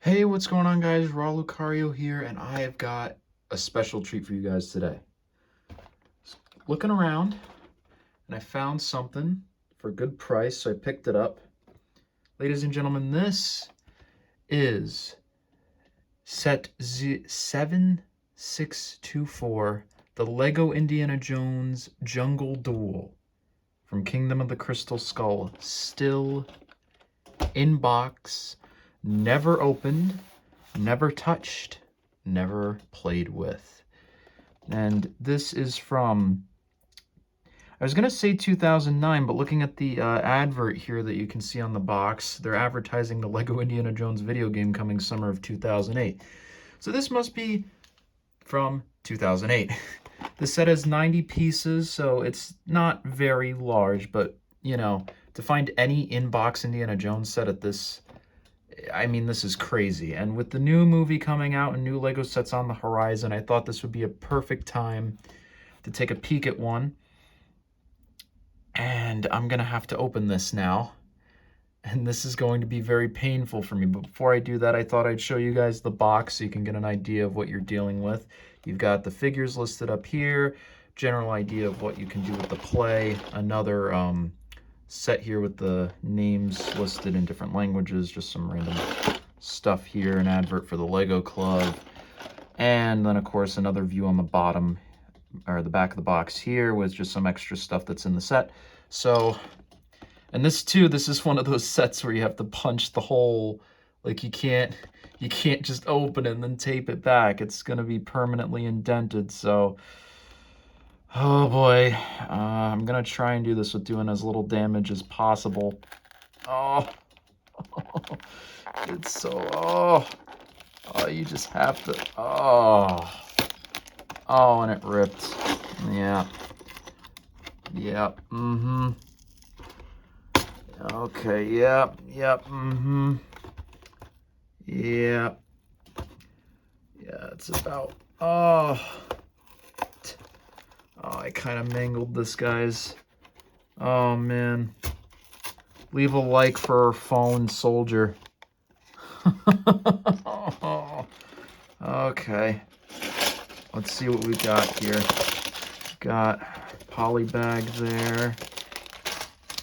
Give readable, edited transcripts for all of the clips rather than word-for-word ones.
Hey, what's going on, guys? Raw Lucario here, and I have got a special treat for you guys today. Looking around, and I found something for a good price, so I picked it up. Ladies and gentlemen, this is set 7624, the Lego Indiana Jones Jungle Duel from Kingdom of the Crystal Skull. Still in box, never opened, never touched, never played with. And this is from, I was going to say 2009, but looking at the advert here that you can see on the box, they're advertising the Lego Indiana Jones video game coming summer of 2008. So this must be from 2008. The set has 90 pieces, so it's not very large, but, you know, to find any in-box Indiana Jones set at this, I mean, this is crazy. And with the new movie coming out and new Lego sets on the horizon, I thought this would be a perfect time to take a peek at one. And I'm going to have to open this now. And this is going to be very painful for me. But before I do that, I thought I'd show you guys the box so you can get an idea of what you're dealing with. You've got the figures listed up here, general idea of what you can do with the play, another set here with the names listed in different languages, just some random stuff here, an advert for the Lego Club, and then of course another view on the bottom, or the back of the box here, with just some extra stuff that's in the set. So, and this is one of those sets where you have to punch the hole, like you can't just open it and then tape it back. It's gonna be permanently indented, so oh boy, I'm gonna try and do this with doing as little damage as possible. Oh, it's so, oh, you just have to, oh, and it ripped. Yeah, okay, yep, yeah, it's about, oh, I kind of mangled this, guys. Oh, man. Leave a like for our fallen soldier. Okay. Let's see what we got here. Got poly bag there.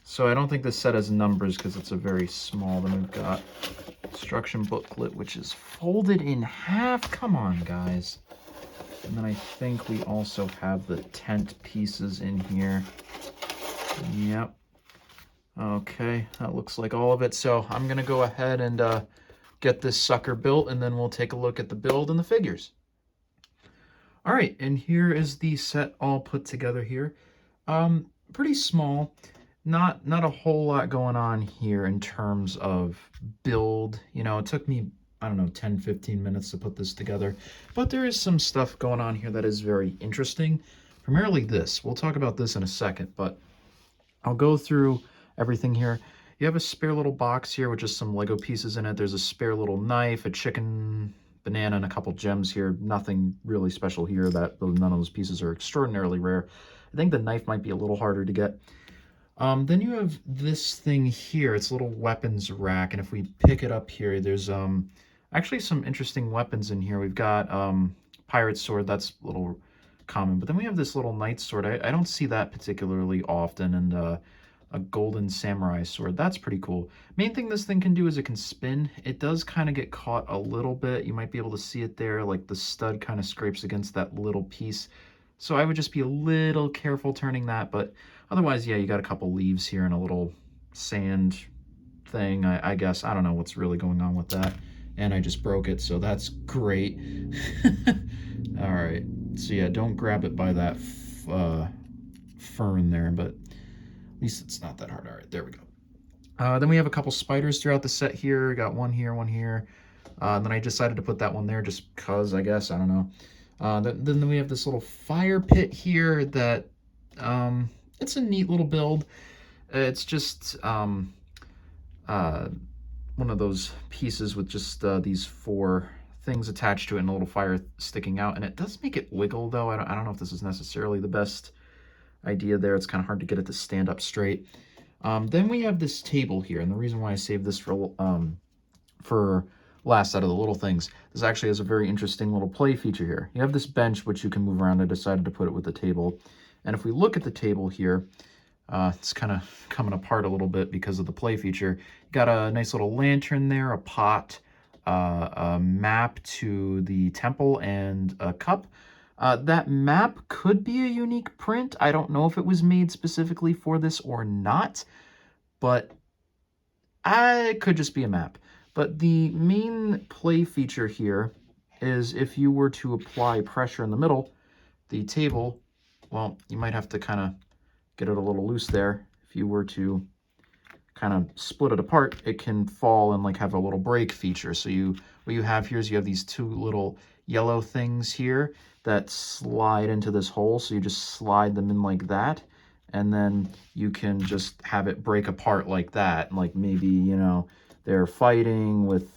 So I don't think this set has numbers because it's a very small. Then we've got instruction booklet, which is folded in half. Come on, guys. And then I think we also have the tent pieces in here. Yep. Okay, that looks like all of it. So I'm going to go ahead and get this sucker built, and then we'll take a look at the build and the figures. All right, and here is the set all put together here. Pretty small. Not a whole lot going on here in terms of build. You know, it took me, I don't know, 10, 15 minutes to put this together. But there is some stuff going on here that is very interesting. Primarily this. We'll talk about this in a second, but I'll go through everything here. You have a spare little box here with just some Lego pieces in it. There's a spare little knife, a chicken, banana, and a couple gems here. Nothing really special here. None of those pieces are extraordinarily rare. I think the knife might be a little harder to get. Then you have this thing here. It's a little weapons rack, and if we pick it up here, there's actually some interesting weapons in here. We've got pirate sword. That's a little common, but then we have this little knight sword. I don't see that particularly often, and a golden samurai sword. That's pretty cool. Main thing this thing can do is it can spin. It does kind of get caught a little bit. You might be able to see it there, like the stud kind of scrapes against that little piece. So I would just be a little careful turning that, but otherwise, yeah, you got a couple leaves here and a little sand thing, I guess. I don't know what's really going on with that. And I just broke it, so that's great. All right, so yeah, don't grab it by that fern there, but at least it's not that hard. All right, there we go. Then we have a couple spiders throughout the set here. Got one here, one here. Then I decided to put that one there just because, I guess. I don't know. Then we have this little fire pit here that, it's a neat little build. It's just one of those pieces with just these four things attached to it and a little fire sticking out. And it does make it wiggle, though. I don't know if this is necessarily the best idea there. It's kind of hard to get it to stand up straight. Then we have this table here, and the reason why I saved this for last out of the little things, this actually has a very interesting little play feature here. You have this bench, which you can move around. I decided to put it with the table. And if we look at the table here, it's kind of coming apart a little bit because of the play feature. Got a nice little lantern there, a pot, a map to the temple, and a cup. That map could be a unique print. I don't know if it was made specifically for this or not, but it could just be a map. But the main play feature here is if you were to apply pressure in the middle, the table, well, you might have to kind of get it a little loose there. If you were to kind of split it apart, it can fall and like have a little break feature. So what you have here is you have these two little yellow things here that slide into this hole. So you just slide them in like that, and then you can just have it break apart like that. Like maybe, you know, they're fighting with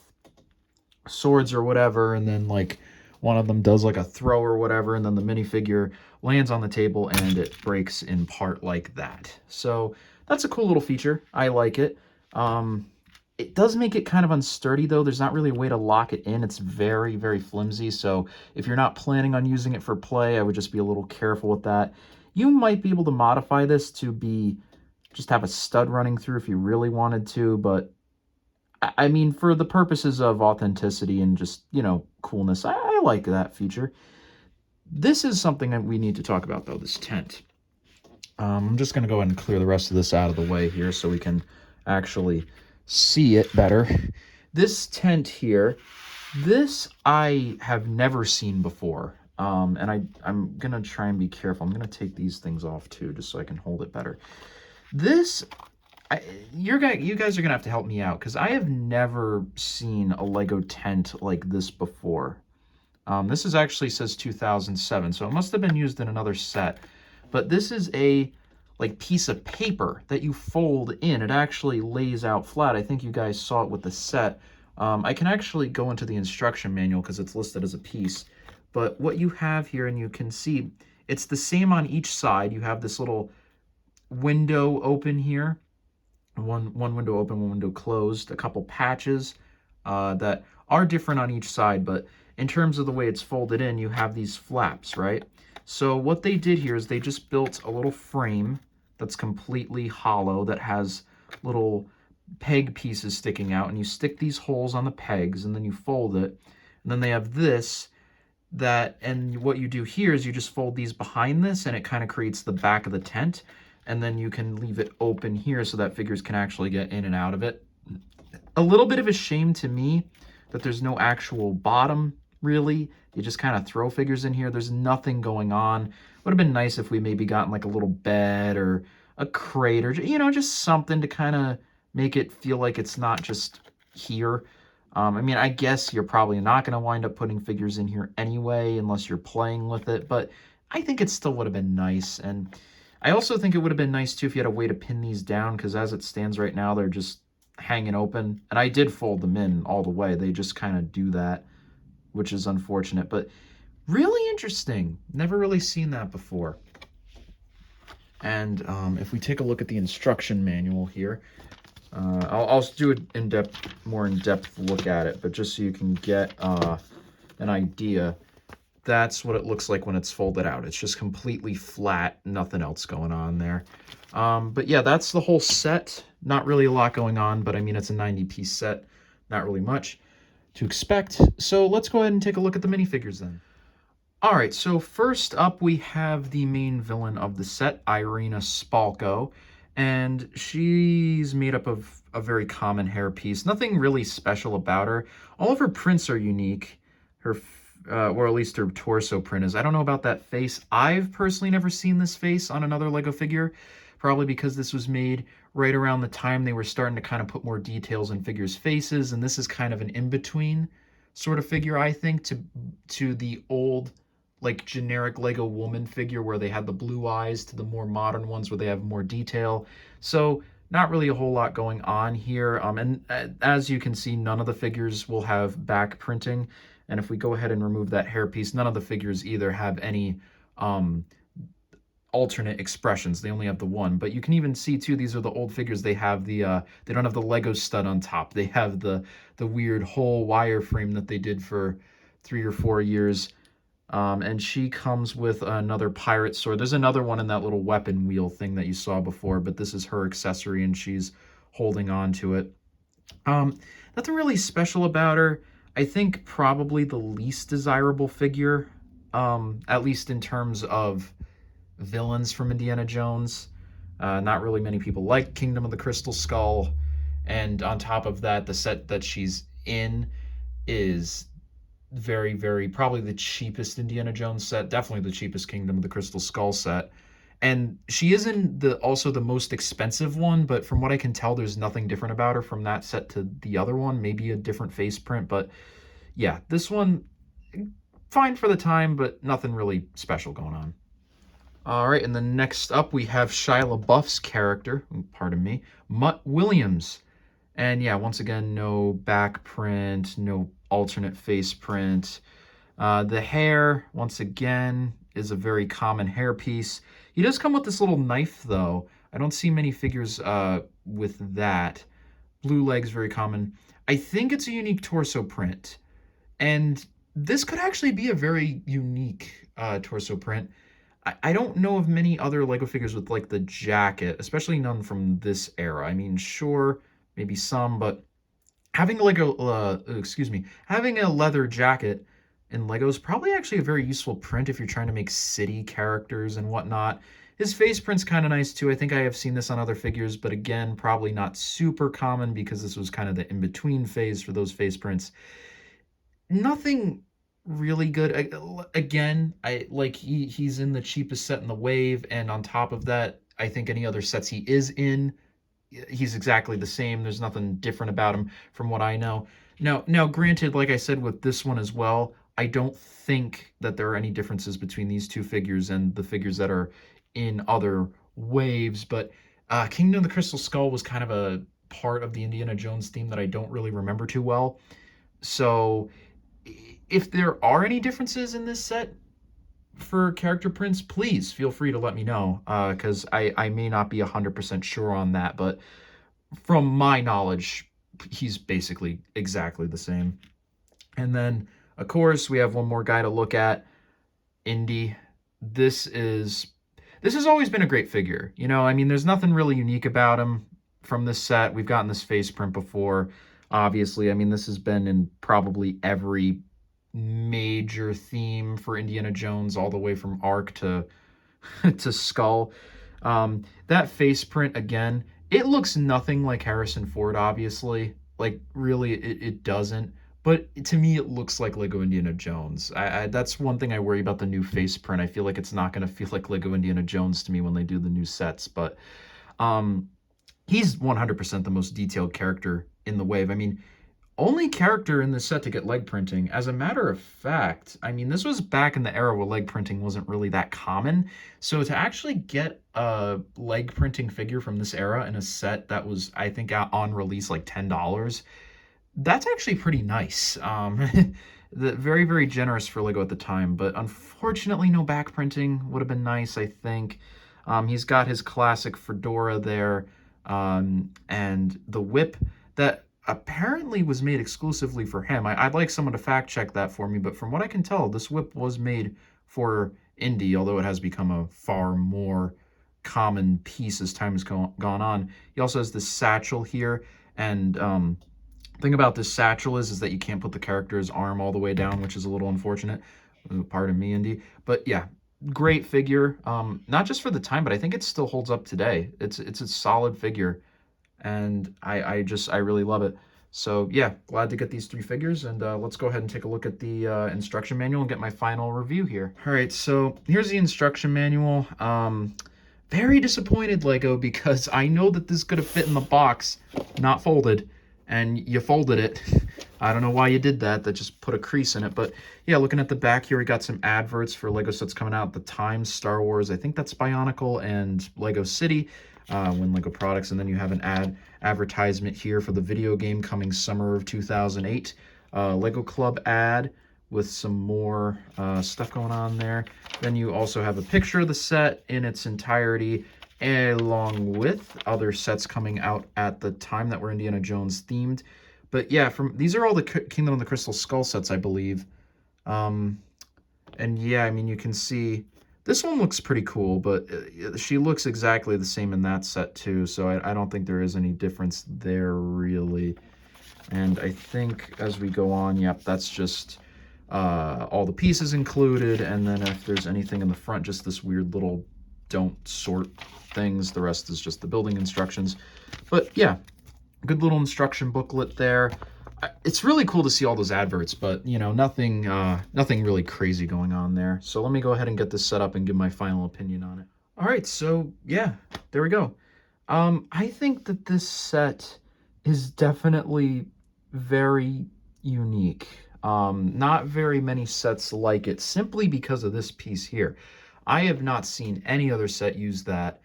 swords or whatever, and then like one of them does like a throw or whatever, and then the minifigure lands on the table and it breaks in part like that. So that's a cool little feature. I like it. It does make it kind of unsturdy though. There's not really a way to lock it in. It's very, very flimsy. So if you're not planning on using it for play, I would just be a little careful with that. You might be able to modify this to be just have a stud running through if you really wanted to, but I mean, for the purposes of authenticity and just, you know, coolness, I like that feature. This is something that we need to talk about, though, this tent. I'm just going to go ahead and clear the rest of this out of the way here so we can actually see it better. This tent here, this I have never seen before. And I'm going to try and be careful. I'm going to take these things off, too, just so I can hold it better. This... you guys are going to have to help me out, because I have never seen a Lego tent like this before. This is actually says 2007, so it must have been used in another set. But this is a like piece of paper that you fold in. It actually lays out flat. I think you guys saw it with the set. I can actually go into the instruction manual because it's listed as a piece. But what you have here, and you can see, it's the same on each side. You have this little window open here. One window open, one window closed, a couple patches that are different on each side, but in terms of the way it's folded in, you have these flaps, right? So what they did here is they just built a little frame that's completely hollow that has little peg pieces sticking out, and you stick these holes on the pegs, and then you fold it, and then they have this, and what you do here is you just fold these behind this, and it kind of creates the back of the tent. And then you can leave it open here so that figures can actually get in and out of it. A little bit of a shame to me that there's no actual bottom, really. You just kind of throw figures in here. There's nothing going on. Would have been nice if we maybe gotten like a little bed or a crate or, you know, just something to kind of make it feel like it's not just here. I mean, I guess you're probably not going to wind up putting figures in here anyway, unless you're playing with it. But I think it still would have been nice. And I also think it would have been nice, too, if you had a way to pin these down, because as it stands right now, they're just hanging open. And I did fold them in all the way. They just kind of do that, which is unfortunate. But really interesting. Never really seen that before. And if we take a look at the instruction manual here, I'll do an more in-depth look at it, but just so you can get an idea. That's what it looks like when it's folded out. It's just completely flat, nothing else going on there. But yeah, that's the whole set. Not really a lot going on, but I mean, it's a 90-piece set. Not really much to expect. So let's go ahead and take a look at the minifigures then. All right, so first up we have the main villain of the set, Irina Spalko. And she's made up of a very common hairpiece. Nothing really special about her. All of her prints are unique. Her or at least her torso print is. I don't know about that face. I've personally never seen this face on another Lego figure, probably because this was made right around the time they were starting to kind of put more details in figures' faces, and this is kind of an in-between sort of figure, I think, to the old, like, generic Lego woman figure where they had the blue eyes to the more modern ones where they have more detail. So not really a whole lot going on here. And as you can see, none of the figures will have back printing. And if we go ahead and remove that hairpiece, none of the figures either have any alternate expressions. They only have the one, but you can even see too, these are the old figures. They have the they don't have the Lego stud on top. They have the weird whole wireframe that they did for 3 or 4 years. And she comes with another pirate sword. There's another one in that little weapon wheel thing that you saw before, but this is her accessory and she's holding on to it. Nothing really special about her. I think probably the least desirable figure, at least in terms of villains from Indiana Jones. Not really many people like Kingdom of the Crystal Skull. And on top of that, the set that she's in is very, very, probably the cheapest Indiana Jones set, definitely the cheapest Kingdom of the Crystal Skull set. And she is in also the most expensive one, but from what I can tell, there's nothing different about her from that set to the other one. Maybe a different face print, but yeah, this one, fine for the time, but nothing really special going on. All right, and then next up we have Shia LaBeouf's character, pardon me, Mutt Williams. And yeah, once again, no back print, no alternate face print. The hair, once again, is a very common hair piece. He does come with this little knife, though. I don't see many figures with that. Blue legs, very common. I think it's a unique torso print. And this could actually be a very unique torso print. I don't know of many other Lego figures with like the jacket, especially none from this era. I mean, sure, maybe some, but having a having a leather jacket in Lego is probably actually a very useful print if you're trying to make city characters and whatnot. His face print's kind of nice too. I think I have seen this on other figures, but again, probably not super common because this was kind of the in-between phase for those face prints. Nothing really good. Again, he's in the cheapest set in the wave, and on top of that, I think any other sets he is in, he's exactly the same. There's nothing different about him from what I know. Now, granted, like I said with this one as well, I don't think that there are any differences between these two figures and the figures that are in other waves, but Kingdom of the Crystal Skull was kind of a part of the Indiana Jones theme that I don't really remember too well. So if there are any differences in this set for character prints, please feel free to let me know, because I may not be 100% sure on that, but from my knowledge, he's basically exactly the same. And then, of course, we have one more guy to look at, Indy. This has always been a great figure. You know, I mean, there's nothing really unique about him from this set. We've gotten this face print before, obviously. I mean, this has been in probably every major theme for Indiana Jones, all the way from Ark to to Skull. That face print, again, it looks nothing like Harrison Ford, obviously. Like, really, it doesn't. But to me, it looks like Lego Indiana Jones. That's one thing I worry about the new face print. I feel like it's not going to feel like Lego Indiana Jones to me when they do the new sets. But he's 100% the most detailed character in the wave. I mean, only character in this set to get leg printing. As a matter of fact, I mean, this was back in the era where leg printing wasn't really that common. So to actually get a leg printing figure from this era in a set that was, I think, out on release like $10, that's actually pretty nice. Very, very generous for Lego at the time, but unfortunately no back printing. Would have been nice, I think. He's got his classic fedora there, and the whip that apparently was made exclusively for him. I'd like someone to fact check that for me, but from what I can tell, this whip was made for Indy, although it has become a far more common piece as time has gone on. He also has this satchel here, and thing about this satchel is that you can't put the character's arm all the way down, which is a little unfortunate. Pardon me, Indy. But yeah, great figure. Not just for the time, but I think it still holds up today. It's a solid figure, and I really love it. So yeah, glad to get these 3 figures, and let's go ahead and take a look at the instruction manual and get my final review here. All right, so here's the instruction manual. Very disappointed, Lego, because I know that this could have fit in the box, not folded, and you folded it. I don't know why you did that. That just put a crease in it. But yeah, looking at the back here, we got some adverts for Lego sets coming out at the time. Star Wars, I think that's Bionicle, and Lego City, when Lego products. And then you have an advertisement here for the video game coming summer of 2008. Lego Club ad with some more stuff going on there. Then you also have a picture of the set in its entirety, along with other sets coming out at the time that were Indiana Jones themed. But yeah, these are all the Kingdom of the Crystal Skull sets, I believe. And yeah, I mean, you can see this one looks pretty cool, but she looks exactly the same in that set too, so I don't think there is any difference there really. And I think as we go on, yep, that's just all the pieces included, and then if there's anything in the front, just this weird little don't sort things. The rest is just the building instructions. But yeah, good little instruction booklet there. It's really cool to see all those adverts, but you know, nothing really crazy going on there. So let me go ahead and get this set up and give my final opinion on it. All right, so yeah, there we go. I think that this set is definitely very unique. Not very many sets like it, simply because of this piece here. I have not seen any other set use that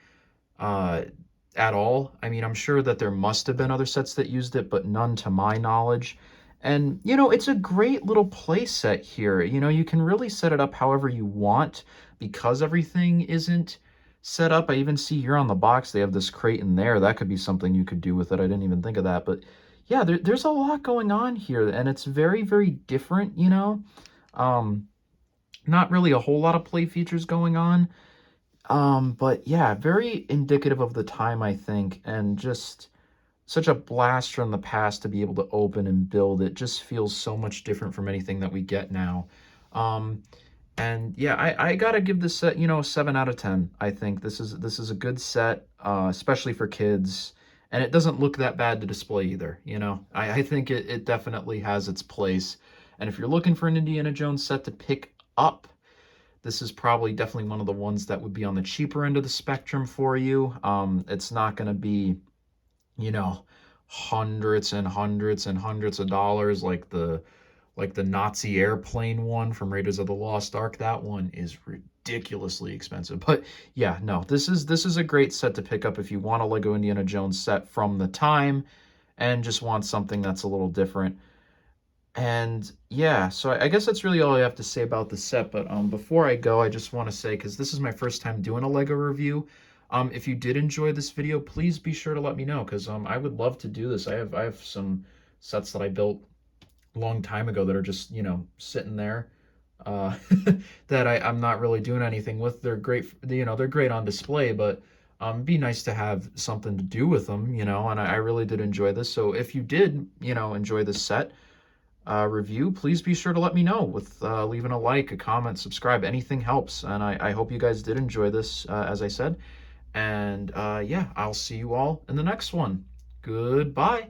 at all. I mean, I'm sure that there must have been other sets that used it, but none to my knowledge. And, you know, it's a great little play set here. You know, you can really set it up however you want because everything isn't set up. I even see here on the box they have this crate in there. That could be something you could do with it. I didn't even think of that. But yeah, there's a lot going on here, and it's very, very different, you know. Not really a whole lot of play features going on. But yeah, very indicative of the time, I think, and just such a blast from the past to be able to open and build. It just feels so much different from anything that we get now. And yeah, I gotta give this set, you know, a 7 out of 10. I think this is a good set, especially for kids, and it doesn't look that bad to display either, you know. I think it definitely has its place, and if you're looking for an Indiana Jones set to pick up, this is probably definitely one of the ones that would be on the cheaper end of the spectrum for you. It's not going to be, you know, hundreds and hundreds and hundreds of dollars like the Nazi airplane one from Raiders of the Lost Ark. That one is ridiculously expensive. But yeah, no, this is a great set to pick up if you want a Lego Indiana Jones set from the time and just want something that's a little different. And yeah, so I guess that's really all I have to say about the set. But before I go, I just want to say, because this is my first time doing a Lego review, if you did enjoy this video, please be sure to let me know, because I would love to do this. I have some sets that I built a long time ago that are just, you know, sitting there that I'm not really doing anything with. They're great, you know, they're great on display, but it'd be nice to have something to do with them, you know, and I really did enjoy this. So if you did, you know, enjoy this set review, please be sure to let me know with leaving a like, a comment, subscribe. Anything helps, and I hope you guys did enjoy this, as I said. And yeah, I'll see you all in the next one. Goodbye.